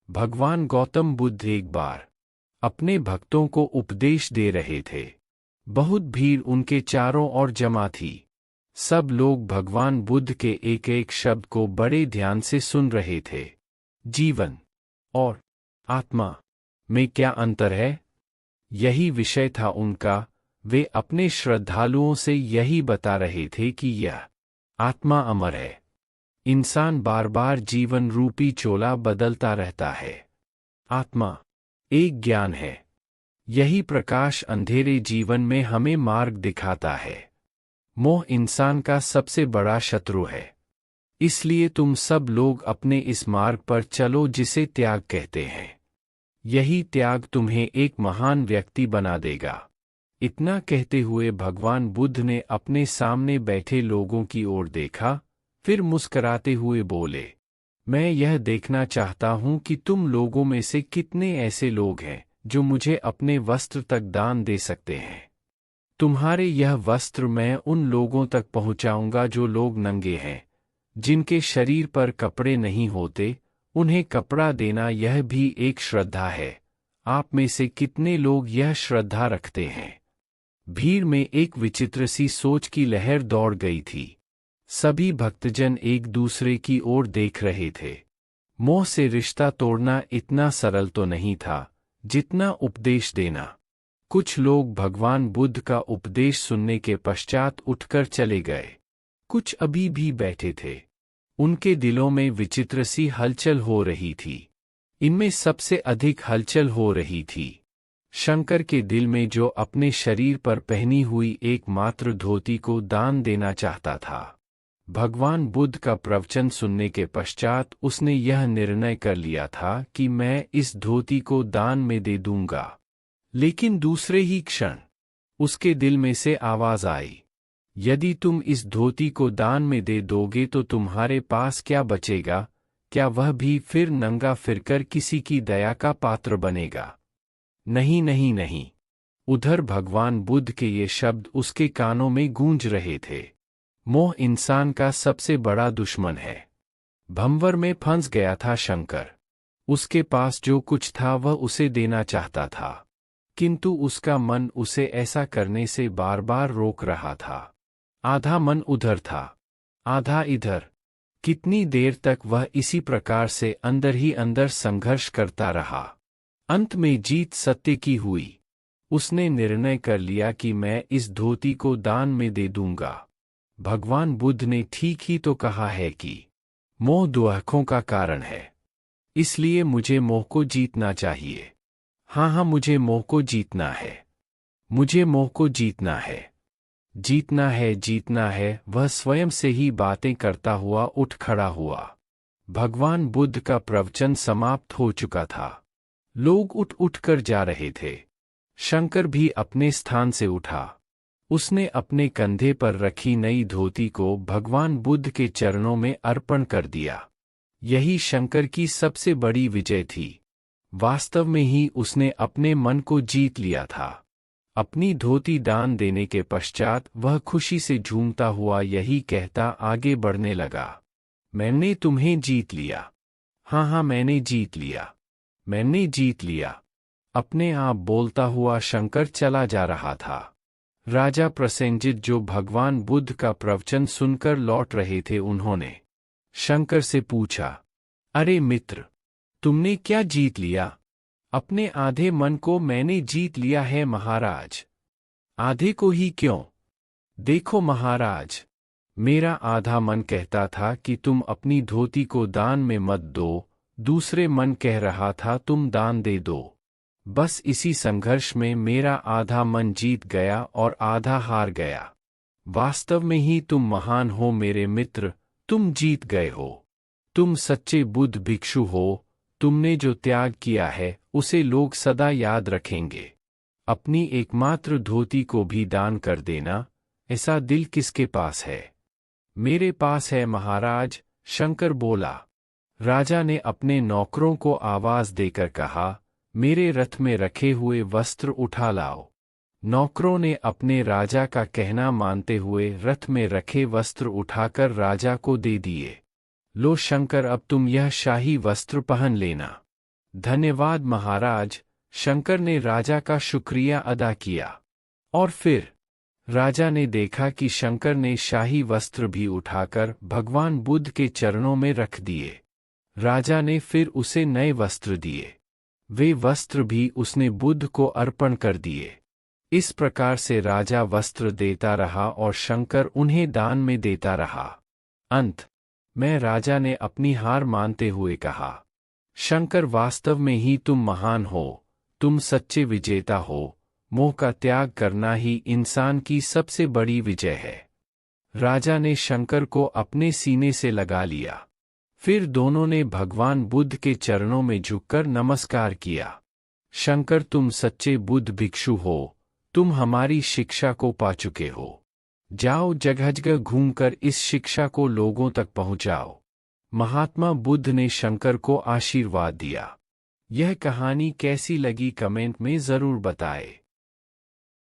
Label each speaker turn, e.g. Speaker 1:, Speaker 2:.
Speaker 1: भगवान गौतम बुद्ध एक बार अपने भक्तों को उपदेश दे रहे थे। बहुत भीड़ उनके चारों ओर जमा थी। सब लोग भगवान बुद्ध के एक एक शब्द को बड़े ध्यान से सुन रहे थे। जीवन और आत्मा में क्या अंतर है? यही विषय था उनका। वे अपने श्रद्धालुओं से यही बता रहे थे कि यह आत्मा अमर है। इंसान बार बार जीवन रूपी चोला बदलता रहता है। आत्मा एक ज्ञान है। यही प्रकाश अंधेरे जीवन में हमें मार्ग दिखाता है। मोह इंसान का सबसे बड़ा शत्रु है। इसलिए तुम सब लोग अपने इस मार्ग पर चलो जिसे त्याग कहते हैं। यही त्याग तुम्हें एक महान व्यक्ति बना देगा। इतना कहते हुए भगवान बुद्ध ने अपने सामने बैठे लोगों की ओर देखा, फिर मुस्कराते हुए बोले, मैं यह देखना चाहता हूं कि तुम लोगों में से कितने ऐसे लोग हैं जो मुझे अपने वस्त्र तक दान दे सकते हैं। तुम्हारे यह वस्त्र मैं उन लोगों तक पहुंचाऊंगा जो लोग नंगे हैं, जिनके शरीर पर कपड़े नहीं होते। उन्हें कपड़ा देना यह भी एक श्रद्धा है। आप में से कितने लोग यह श्रद्धा रखते हैं? भीड़ में एक विचित्र सी सोच की लहर दौड़ गई थी। सभी भक्तजन एक दूसरे की ओर देख रहे थे। मोह से रिश्ता तोड़ना इतना सरल तो नहीं था जितना उपदेश देना। कुछ लोग भगवान बुद्ध का उपदेश सुनने के पश्चात उठकर चले गए। कुछ अभी भी बैठे थे। उनके दिलों में विचित्र सी हलचल हो रही थी। इनमें सबसे अधिक हलचल हो रही थी शंकर के दिल में, जो अपने शरीर पर पहनी हुई एकमात्र धोती को दान देना चाहता था। भगवान बुद्ध का प्रवचन सुनने के पश्चात उसने यह निर्णय कर लिया था कि मैं इस धोती को दान में दे दूंगा। लेकिन दूसरे ही क्षण उसके दिल में से आवाज आई, यदि तुम इस धोती को दान में दे दोगे तो तुम्हारे पास क्या बचेगा? क्या वह भी फिर नंगा फिरकर किसी की दया का पात्र बनेगा? नहीं नहीं नहीं। उधर भगवान बुद्ध के ये शब्द उसके कानों में गूंज रहे थे। मोह इंसान का सबसे बड़ा दुश्मन है। भंवर में फंस गया था शंकर। उसके पास जो कुछ था वह उसे देना चाहता था, किंतु उसका मन उसे ऐसा करने से बार बार रोक रहा था। आधा मन उधर था, आधा इधर। कितनी देर तक वह इसी प्रकार से अंदर ही अंदर संघर्ष करता रहा। अंत में जीत सत्य की हुई। उसने निर्णय कर लिया कि मैं इस धोती को दान में दे दूंगा। भगवान बुद्ध ने ठीक ही तो कहा है कि मोह दुखों का कारण है। इसलिए मुझे मोह को जीतना चाहिए। हाँ, मुझे मोह को जीतना है। मुझे मोह को जीतना है। जीतना है, जीतना है। वह स्वयं से ही बातें करता हुआ उठ खड़ा हुआ। भगवान बुद्ध का प्रवचन समाप्त हो चुका था। लोग उठ उठ कर जा रहे थे। शंकर भी अपने स्थान से उठा। उसने अपने कंधे पर रखी नई धोती को भगवान बुद्ध के चरणों में अर्पण कर दिया। यही शंकर की सबसे बड़ी विजय थी। वास्तव में ही उसने अपने मन को जीत लिया था। अपनी धोती दान देने के पश्चात वह खुशी से झूमता हुआ यही कहता आगे बढ़ने लगा, मैंने तुम्हें जीत लिया। हाँ, मैंने जीत लिया। मैंने जीत लिया। अपने आप बोलता हुआ शंकर चला जा रहा था। राजा प्रसेनजित, जो भगवान बुद्ध का प्रवचन सुनकर लौट रहे थे, उन्होंने शंकर से पूछा, अरे मित्र, तुमने क्या जीत लिया? अपने आधे मन को मैंने जीत लिया है महाराज। आधे को ही क्यों? देखो महाराज, मेरा आधा मन कहता था कि तुम अपनी धोती को दान में मत दो, दूसरे मन कह रहा था तुम दान दे दो। बस इसी संघर्ष में मेरा आधा मन जीत गया और आधा हार गया। वास्तव में ही तुम महान हो मेरे मित्र, तुम जीत गए हो। तुम सच्चे बुद्ध भिक्षु हो। तुमने जो त्याग किया है उसे लोग सदा याद रखेंगे। अपनी एकमात्र धोती को भी दान कर देना, ऐसा दिल किसके पास है? मेरे पास है महाराज, शंकर बोला। राजा ने अपने नौकरों को आवाज देकर कहा, मेरे रथ में रखे हुए वस्त्र उठा लाओ। नौकरों ने अपने राजा का कहना मानते हुए रथ में रखे वस्त्र उठाकर राजा को दे दिए। लो शंकर, अब तुम यह शाही वस्त्र पहन लेना। धन्यवाद महाराज। शंकर ने राजा का शुक्रिया अदा किया। और फिर राजा ने देखा कि शंकर ने शाही वस्त्र भी उठाकर भगवान बुद्ध के चरणों में रख दिए। राजा ने फिर उसे नए वस्त्र दिए। वे वस्त्र भी उसने बुद्ध को अर्पण कर दिए। इस प्रकार से राजा वस्त्र देता रहा और शंकर उन्हें दान में देता रहा। अंत में राजा ने अपनी हार मानते हुए कहा, शंकर वास्तव में ही तुम महान हो, तुम सच्चे विजेता हो। मोह का त्याग करना ही इंसान की सबसे बड़ी विजय है। राजा ने शंकर को अपने सीने से लगा लिया। फिर दोनों ने भगवान बुद्ध के चरणों में झुककर नमस्कार किया। शंकर, तुम सच्चे बुद्ध भिक्षु हो, तुम हमारी शिक्षा को पा चुके हो। जाओ, जगह जगह घूमकर इस शिक्षा को लोगों तक पहुंचाओ। महात्मा बुद्ध ने शंकर को आशीर्वाद दिया। यह कहानी कैसी लगी कमेंट में ज़रूर बताएं।